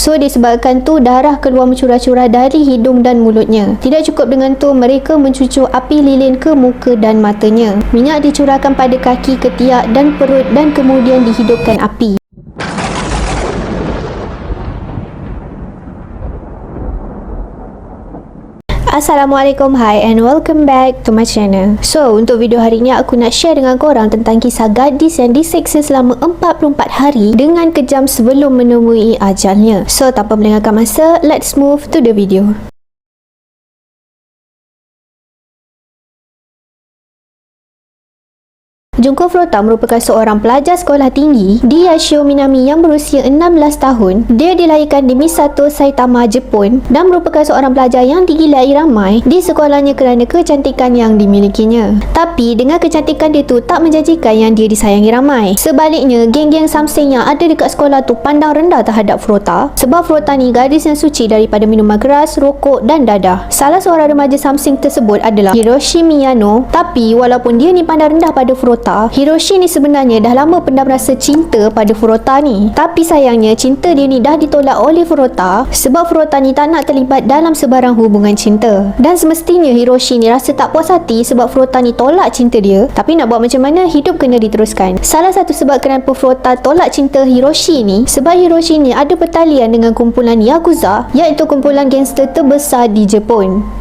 So disebabkan tu darah keluar mencurah-curah dari hidung dan mulutnya. Tidak cukup dengan tu, mereka mencucuk api lilin ke muka dan matanya. Minyak dicurahkan pada kaki, ketiak dan perut dan kemudian dihidupkan api. Assalamualaikum, hi and welcome back to my channel. So, untuk video hari ni aku nak share dengan korang tentang kisah gadis yang diseksa selama 44 hari dengan kejam sebelum menemui ajalnya. So, tanpa melengahkan masa, let's move to the video. Junko Furuta merupakan seorang pelajar sekolah tinggi di Yashio Minami yang berusia 16 tahun. Dia dilahirkan di Misato, Saitama, Jepun dan merupakan seorang pelajar yang digilai ramai di sekolahnya kerana kecantikan yang dimilikinya. Tapi dengan kecantikan dia tu tak menjanjikan yang dia disayangi ramai. Sebaliknya, geng-geng samseng yang ada dekat sekolah tu pandang rendah terhadap Furuta sebab Furuta ni gadis yang suci daripada minuman keras, rokok dan dadah. Salah seorang remaja samseng tersebut adalah Hiroshi Miyano. Tapi walaupun dia ni pandang rendah pada Furuta, Hiroshi ni sebenarnya dah lama pendam rasa cinta pada Furuta ni. Tapi sayangnya cinta dia ni dah ditolak oleh Furuta sebab Furuta ni tak nak terlibat dalam sebarang hubungan cinta. Dan semestinya Hiroshi ni rasa tak puas hati sebab Furuta ni tolak cinta dia. Tapi nak buat macam mana, hidup kena diteruskan. Salah satu sebab kenapa Furuta tolak cinta Hiroshi ni sebab Hiroshi ni ada pertalian dengan kumpulan Yakuza, iaitu kumpulan gangster terbesar di Jepun.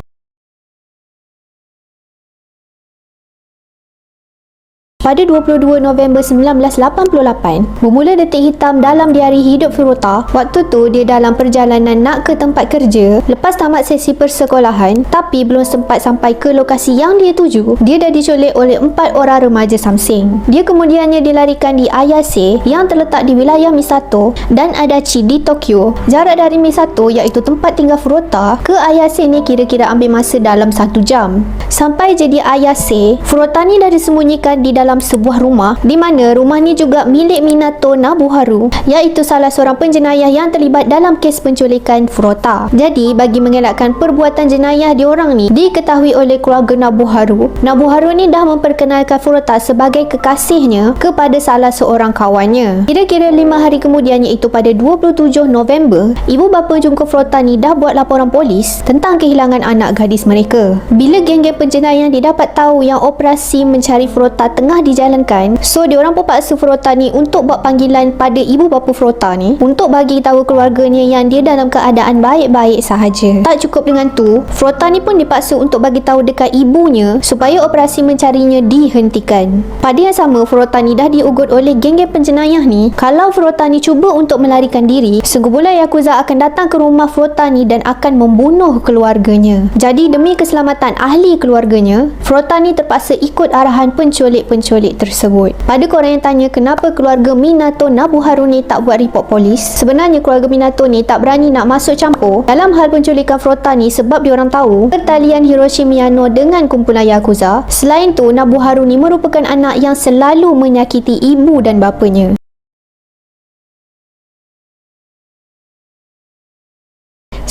Pada 22 November 1988, bermula detik hitam dalam diari hidup Furuta. Waktu tu dia dalam perjalanan nak ke tempat kerja lepas tamat sesi persekolahan, tapi belum sempat sampai ke lokasi yang dia tuju, dia dah diculik oleh 4 orang remaja samseng. Dia kemudiannya dilarikan di Ayase yang terletak di wilayah Misato dan Adachi di Tokyo. Jarak dari Misato, iaitu tempat tinggal Furuta, ke Ayase ni kira-kira ambil masa dalam 1 jam. Sampai je di Ayase, Furuta ni dah disembunyikan di dalam sebuah rumah, di mana rumah ni juga milik Minato Nobuharu, iaitu salah seorang penjenayah yang terlibat dalam kes penculikan Furuta. Jadi bagi mengelakkan perbuatan jenayah diorang ni diketahui oleh keluarga Nobuharu, Nobuharu ni dah memperkenalkan Furuta sebagai kekasihnya kepada salah seorang kawannya. Kira-kira 5 hari kemudian, iaitu pada 27 November, ibu bapa Junko Furuta ni dah buat laporan polis tentang kehilangan anak gadis mereka. Bila geng-geng penjenayah didapat tahu yang operasi mencari Furuta tengah dijalankan, so diorang pun paksa Furuta ni untuk buat panggilan pada ibu bapa Furuta ni untuk bagi tahu keluarganya yang dia dalam keadaan baik-baik sahaja. Tak cukup dengan tu, Furuta ni pun dipaksa untuk bagi tahu dekat ibunya supaya operasi mencarinya dihentikan. Pada yang sama, Furuta ni dah diugut oleh geng-geng penjenayah ni kalau Furuta ni cuba untuk melarikan diri, sekumpulan Yakuza akan datang ke rumah Furuta ni dan akan membunuh keluarganya. Jadi demi keselamatan ahli keluarganya, Furuta ni terpaksa ikut arahan penculik-penculik tersebut. Pada korang yang tanya kenapa keluarga Minato Nobuharu ni tak buat report polis, sebenarnya keluarga Minato ni tak berani nak masuk campur dalam hal penculikan Furuta ni sebab diorang tahu pertalian Hiroshi Miyano dengan kumpulan Yakuza. Selain tu, Nobuharu ni merupakan anak yang selalu menyakiti ibu dan bapanya.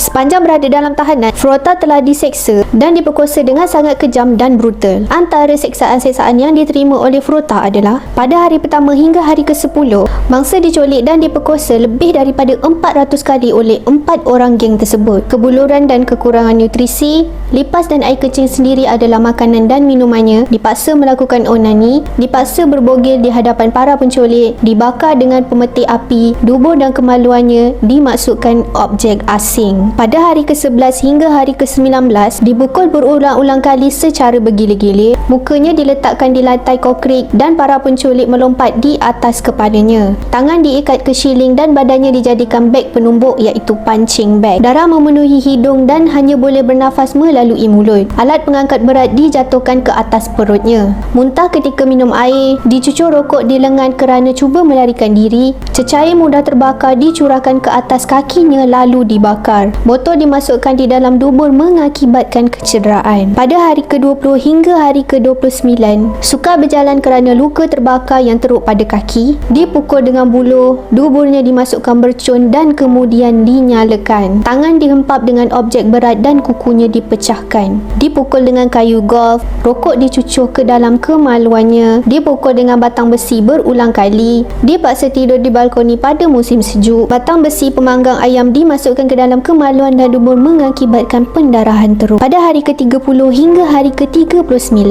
Sepanjang berada dalam tahanan, Furuta telah diseksa dan diperkosa dengan sangat kejam dan brutal. Antara seksaan-seksaan yang diterima oleh Furuta adalah pada hari pertama hingga hari ke-10, mangsa diculik dan diperkosa lebih daripada 400 kali oleh 4 orang geng tersebut. Kebuluran dan kekurangan nutrisi, lipas dan air kencing sendiri adalah makanan dan minumannya, dipaksa melakukan onani, dipaksa berbogel di hadapan para penculik, dibakar dengan pemetik api, dubur dan kemaluannya dimaksudkan objek asing. Pada hari ke-11 hingga hari ke-19, dibukul berulang-ulang kali secara bergila-gila, mukanya diletakkan di lantai konkrit dan para penculik melompat di atas kepalanya. Tangan diikat ke shilling dan badannya dijadikan beg penumbuk, iaitu punching bag. Darah memenuhi hidung dan hanya boleh bernafas melalui mulut. Alat pengangkat berat dijatuhkan ke atas perutnya. Muntah ketika minum air, dicucur rokok di lengan kerana cuba melarikan diri, cecair mudah terbakar dicurahkan ke atas kakinya lalu dibakar. botol dimasukkan di dalam dubur mengakibatkan kecederaan. Pada hari ke-20 hingga hari ke-29, sukar berjalan kerana luka terbakar yang teruk pada kaki, dipukul dengan buluh, duburnya dimasukkan bercun dan kemudian dinyalakan. Tangan dihempap dengan objek berat dan kukunya dipecahkan. Dipukul dengan kayu golf, rokok dicucuk ke dalam kemaluannya, dipukul dengan batang besi berulang kali, dipaksa tidur di balkoni pada musim sejuk. Batang besi pemanggang ayam dimasukkan ke dalam kemaluan dan dubur mengakibatkan pendarahan teruk. Pada hari ke-30 hingga hari ke-39,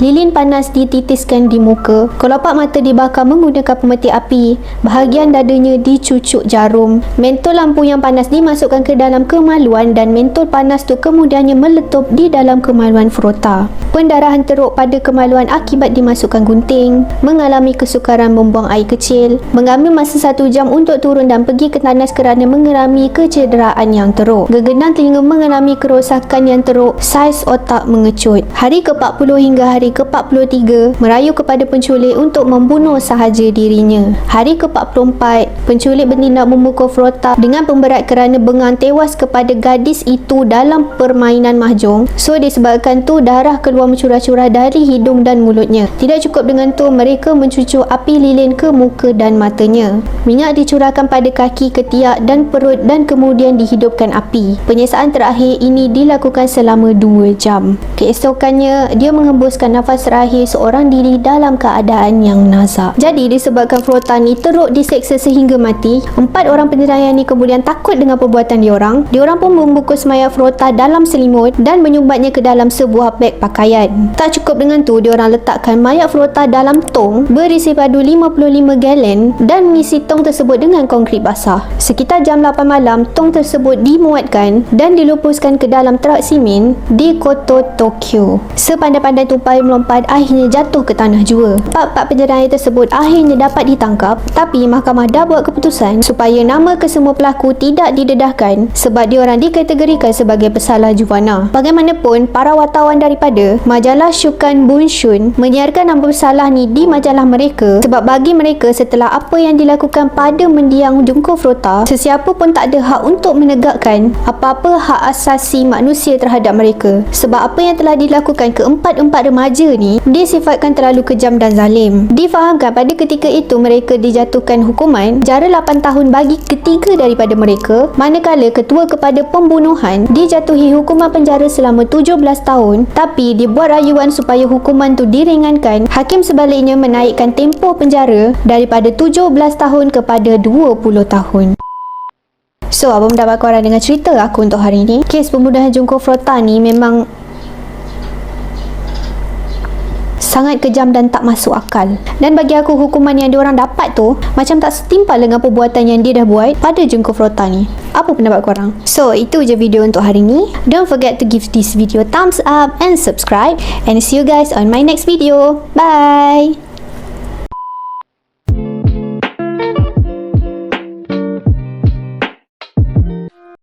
lilin panas dititiskan di muka, kelopak mata dibakar menggunakan pemeti api, bahagian dadanya dicucuk jarum, mentol lampu yang panas dimasukkan ke dalam kemaluan dan mentol panas tu kemudiannya meletup di dalam kemaluan Frota. Pendarahan teruk pada kemaluan akibat dimasukkan gunting, mengalami kesukaran membuang air kecil, mengambil masa 1 jam untuk turun dan pergi ke tandas kerana mengalami kecederaan yang teruk. Gegenang telinga mengalami kerosakan yang teruk, saiz otak mengecut. Hari ke-40 hingga hari ke-43, merayu kepada penculik untuk membunuh sahaja dirinya. Hari ke-44, penculik bertindak memukul Frota dengan pemberat kerana bengang tewas kepada gadis itu dalam permainan mahjong. So disebabkan tu darah keluar mencurah-curah dari hidung dan mulutnya. Tidak cukup dengan tu, mereka mencucuk api lilin ke muka dan matanya. Minyak dicurahkan pada kaki, ketiak dan perut dan kemudian dihidupkan api. Penyiksaan terakhir ini dilakukan selama 2 jam. Keesokannya, dia menghembuskan nafas terakhir seorang diri dalam keadaan yang nazak. Jadi disebabkan Frota ni teruk diseksa sehingga mati, 4 orang penjeraya ni kemudian takut dengan perbuatan diorang. Diorang pun membungkus mayat Frota dalam selimut dan menyumbatnya ke dalam sebuah beg pakaian. Tak cukup dengan tu, diorang letakkan mayat Frota dalam tong berisi padu 55 galen dan mengisi tong tersebut dengan konkrit basah. Sekitar jam 8 malam, tong tersebut dimuatkan dan dilupuskan ke dalam trak simen di Koto, Tokyo. Sepandai-pandai tupai melompat akhirnya jatuh ke tanah jua. 4 penjeraya tersebut akhirnya dapat ditangkap, tapi mahkamah dah buat keputusan supaya nama kesemua pelaku tidak didedahkan sebab diorang dikategorikan sebagai pesalah juvana. Bagaimanapun, para wartawan daripada majalah Shukan Bunshun menyiarkan nama pesalah ni di majalah mereka sebab bagi mereka setelah apa yang dilakukan pada mendiang Junko Frota, sesiapa pun tak ada hak untuk menegakkan apa-apa hak asasi manusia terhadap mereka sebab apa yang telah dilakukan keempat-empat remaja ni disifatkan terlalu kejam dan zalim. Difahamkan pada ketika itu mereka dijatuhkan hukuman jara 8 tahun bagi ketiga daripada mereka, manakala ketua kepada pembunuhan dijatuhi hukuman penjara selama 17 tahun, tapi dibuat rayuan supaya hukuman tu diringankan. Hakim sebaliknya menaikkan tempoh penjara daripada 17 tahun kepada 20 tahun. So, apa pendapat korang dengan cerita aku untuk hari ni? Kes pembunuhan Junko Frota ni memang sangat kejam dan tak masuk akal. Dan bagi aku, hukuman yang diorang dapat tu macam tak setimpal dengan perbuatan yang dia dah buat pada Junko Frota ni. Apa pendapat korang? So, itu je video untuk hari ni. Don't forget to give this video thumbs up and subscribe, and see you guys on my next video. Bye!